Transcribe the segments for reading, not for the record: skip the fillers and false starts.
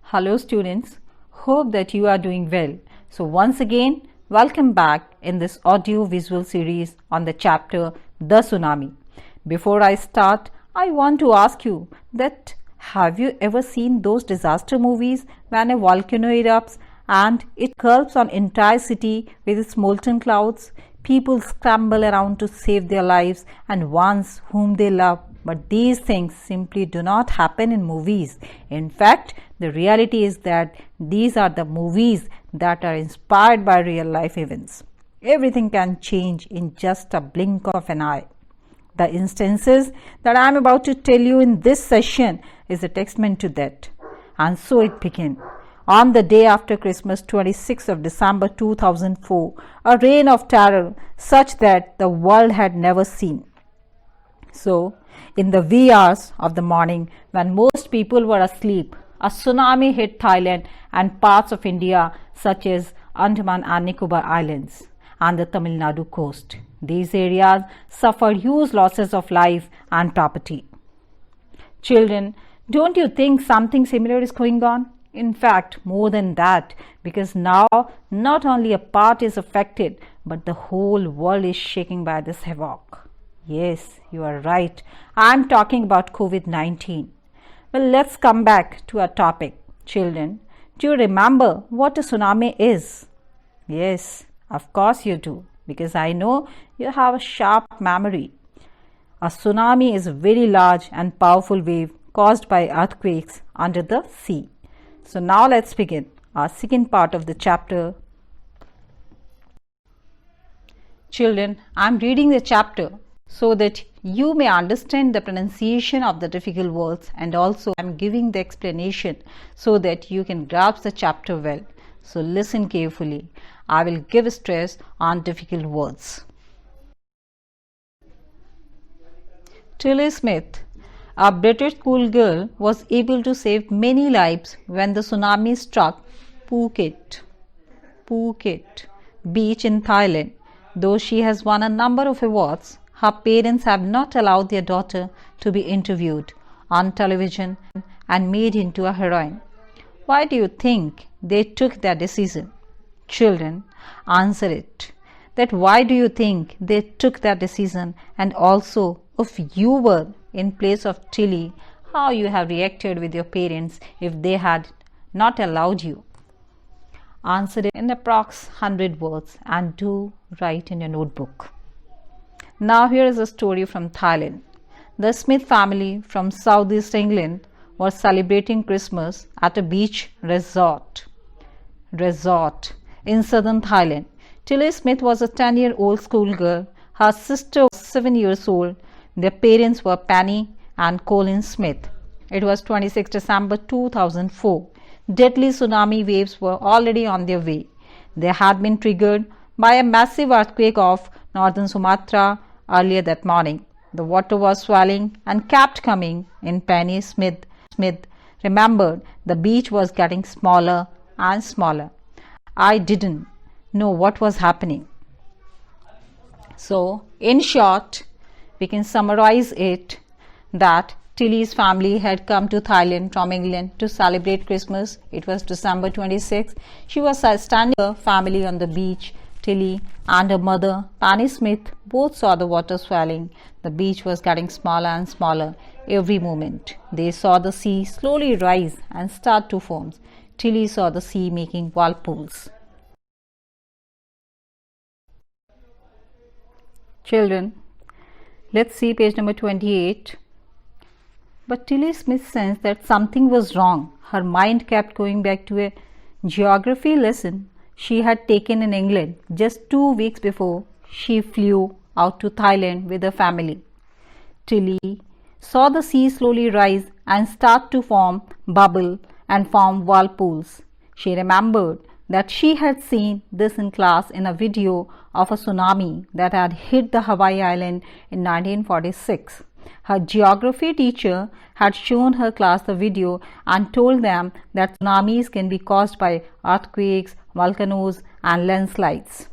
Hello students, hope that you are doing well. So once again, welcome back in this audio-visual series on the chapter The Tsunami. Before I start, I want to ask you that have you ever seen those disaster movies when a volcano erupts and it engulfs an entire city with its molten clouds? People scramble around to save their lives and ones whom they love. But these things simply do not happen in movies. In fact, the reality is that these are the movies that are inspired by real life events. Everything can change in just a blink of an eye. The instances that I am about to tell you in this session is a testament to that. And so it began. On the day after Christmas, 26th of December 2004, a reign of terror such that the world had never seen. So, in the wee hours of the morning, when most people were asleep, a tsunami hit Thailand and parts of India such as Andaman and Nicobar Islands and the Tamil Nadu coast. These areas suffered huge losses of life and property. Children, don't you think something similar is going on? In fact, more than that, because now not only a part is affected, but the whole world is shaken by this havoc. Yes, you are right. I am talking about COVID-19. Well, let's come back to our topic. Children, do you remember what a tsunami is? Yes, of course you do, because I know you have a sharp memory. A tsunami is a very large and powerful wave caused by earthquakes under the sea. So now let's begin our second part of the chapter. Children, I am reading the chapter so that you may understand the pronunciation of the difficult words, and also I am giving the explanation so that you can grasp the chapter well. So listen carefully. I will give stress on difficult words. Tilly Smith, a British schoolgirl, was able to save many lives when the tsunami struck Phuket beach in Thailand. Though she has won a number of awards, her parents have not allowed their daughter to be interviewed on television and made into a heroine. Why do you think they took that decision? Children, answer it. That why do you think they took that decision? And also, if you were in place of Tilly, how you have reacted with your parents if they had not allowed you? Answer it in approx 100 words and do write in your notebook. Now here is a story from Thailand. The Smith family from southeast England was celebrating Christmas at a beach resort in southern Thailand. Tilly Smith was a 10-year-old schoolgirl. Her sister was 7 years old. Their parents were Penny and Colin Smith. It was 26 December 2004. Deadly tsunami waves were already on their way. They had been triggered by a massive earthquake off northern Sumatra earlier that morning. The water was swelling and kept coming in. Penny Smith remembered the beach was getting smaller and smaller. I didn't know what was happening. So, in short, we can summarize it that Tilly's family had come to Thailand from England to celebrate Christmas. It was December 26. She was standing with her family on the beach. Tilly and her mother, Penny Smith, both saw the water swelling. The beach was getting smaller and smaller every moment. They saw the sea slowly rise and start to foam. Tilly saw the sea making whirlpools. Children, let's see page number 28. But Tilly Smith sensed that something was wrong. Her mind kept going back to a geography lesson she had taken in England just 2 weeks before she flew out to Thailand with her family. Tilly saw the sea slowly rise and start to form bubble and form whirlpools. She remembered that she had seen this in class in a video of a tsunami that had hit the Hawaii Island in 1946. Her geography teacher had shown her class the video and told them that tsunamis can be caused by earthquakes, volcanoes, and landslides.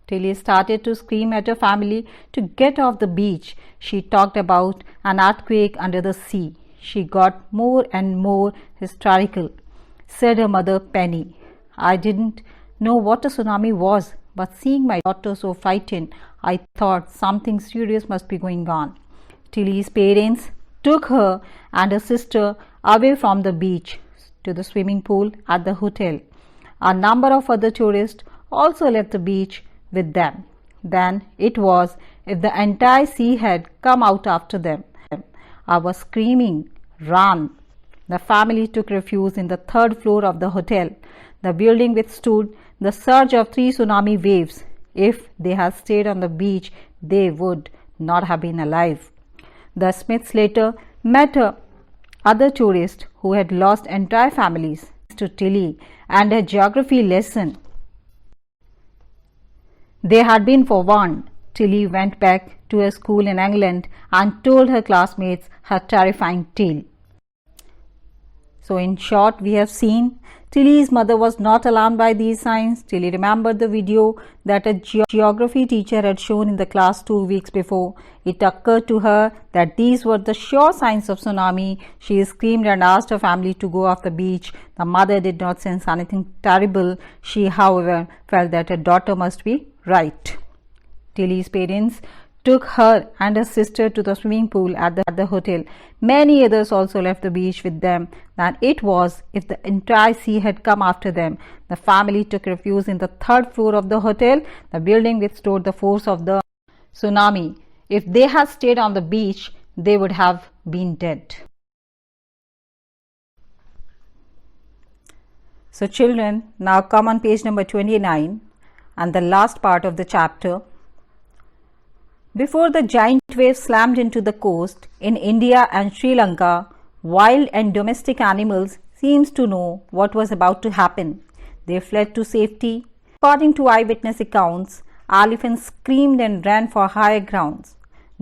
Tilly started to scream at her family to get off the beach. She talked about an earthquake under the sea. She got more and more hysterical. said her mother Penny. I didn't know what a tsunami was, but seeing my daughter so frightened, I thought something serious must be going on. Tilly's parents took her and her sister away from the beach to the swimming pool at the hotel. A number of other tourists also left the beach with them. Then it was if the entire sea had come out after them. I was screaming, "Run!" The family took refuge in the third floor of the hotel. The building withstood the surge of 3 tsunami waves. If they had stayed on the beach, they would not have been alive. The Smiths later met other tourists who had lost entire families to Tilly and a geography lesson. They had been forewarned. Tilly went back to her school in England and told her classmates her terrifying tale. So in short, we have seen Tilly's mother was not alarmed by these signs. Tilly remembered the video that a geography teacher had shown in the class 2 weeks before. It occurred to her that these were the sure signs of tsunami. She screamed and asked her family to go off the beach. The mother did not sense anything terrible. She, however, felt that her daughter must be right. Tilly's parents took her and her sister to the swimming pool at the hotel. Many others also left the beach with them. And it was if the entire sea had come after them. The family took refuge in the third floor of the hotel. The building withstood the force of the tsunami. If they had stayed on the beach, they would have been dead. So children, now come on page number 29 and the last part of the chapter. Before the giant wave slammed into the coast, in India and Sri Lanka, wild and domestic animals seemed to know what was about to happen. They fled to safety. According to eyewitness accounts, elephants screamed and ran for higher grounds.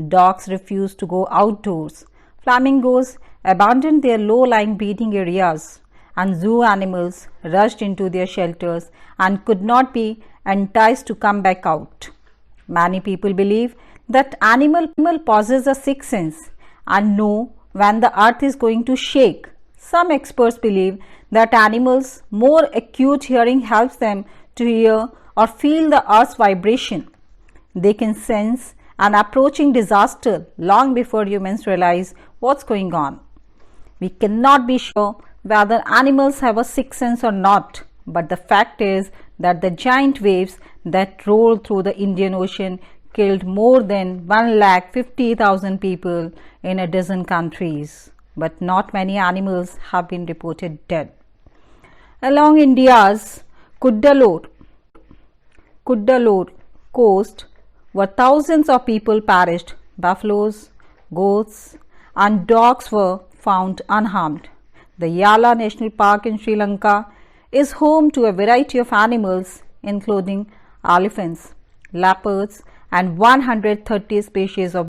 Dogs refused to go outdoors. Flamingos abandoned their low-lying breeding areas, and zoo animals rushed into their shelters and could not be enticed to come back out. Many people believe that animal possess a sixth sense and know when the earth is going to shake. Some experts believe that animals' more acute hearing helps them to hear or feel the earth's vibration. They can sense an approaching disaster long before humans realize what's going on. We cannot be sure whether animals have a sixth sense or not, but the fact is that the giant waves that rolled through the Indian Ocean killed more than 150,000 people in a dozen countries, but not many animals have been reported dead. Along India's Cuddalore coast, where thousands of people perished, buffaloes, goats, and dogs were found unharmed. The Yala National Park in Sri Lanka is home to a variety of animals, including elephants, leopards, and 130 species of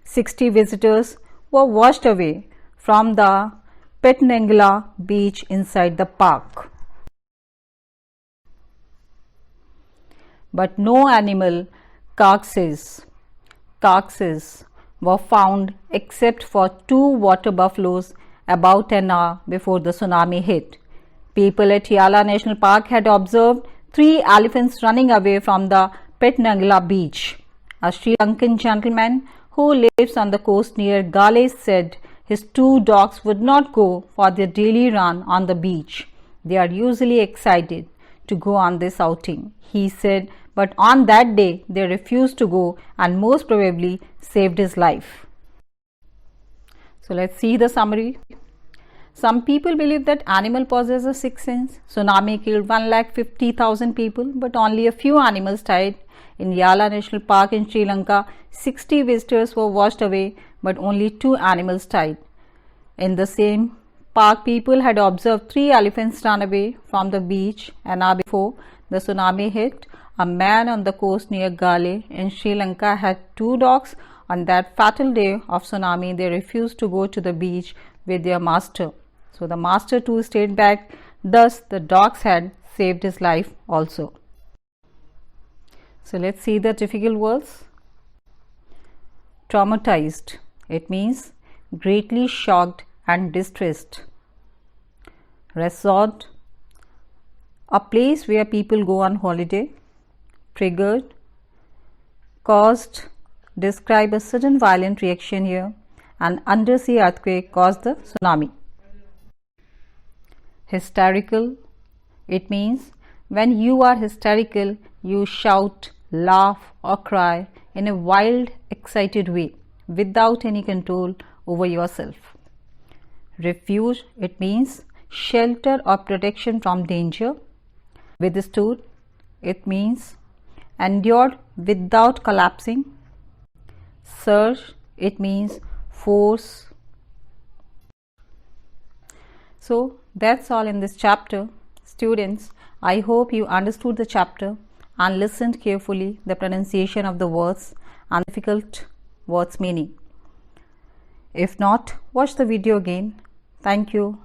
60 visitors were washed away from the Petnangala beach inside the park. But no animal carcasses were found except for 2 water buffaloes about an hour before the tsunami hit. People at Yala National Park had observed 3 elephants running away from the Petnangala beach. A Sri Lankan gentleman who lives on the coast near Gale said his 2 dogs would not go for their daily run on the beach. They are usually excited to go on this outing, he said, but on that day they refused to go and most probably saved his life. So let's see the summary. Some people believe that animal possess a sixth sense. Tsunami killed 150,000 people, but only a few animals died. In Yala National Park in Sri Lanka, 60 visitors were washed away, but only 2 animals died. In the same park, people had observed 3 elephants run away from the beach an hour before the tsunami hit. A man on the coast near Gale in Sri Lanka had 2 dogs. On that fatal day of tsunami, they refused to go to the beach with their master. So the master too stayed back. Thus, the dogs had saved his life also. So let's see the difficult words. Traumatized. It means greatly shocked and distressed. resort, a place where people go on holiday. Triggered, caused, describe a sudden violent reaction here. An undersea earthquake caused the tsunami. Hysterical, it means when you are hysterical, you shout, laugh or cry in a wild, excited way without any control over yourself. Refuge, it means shelter or protection from danger. Withstood, it means endured without collapsing. Surge, it means force. So that's all in this chapter. Students, I hope you understood the chapter and listened carefully the pronunciation of the words and difficult words meaning. If not, watch the video again. Thank you.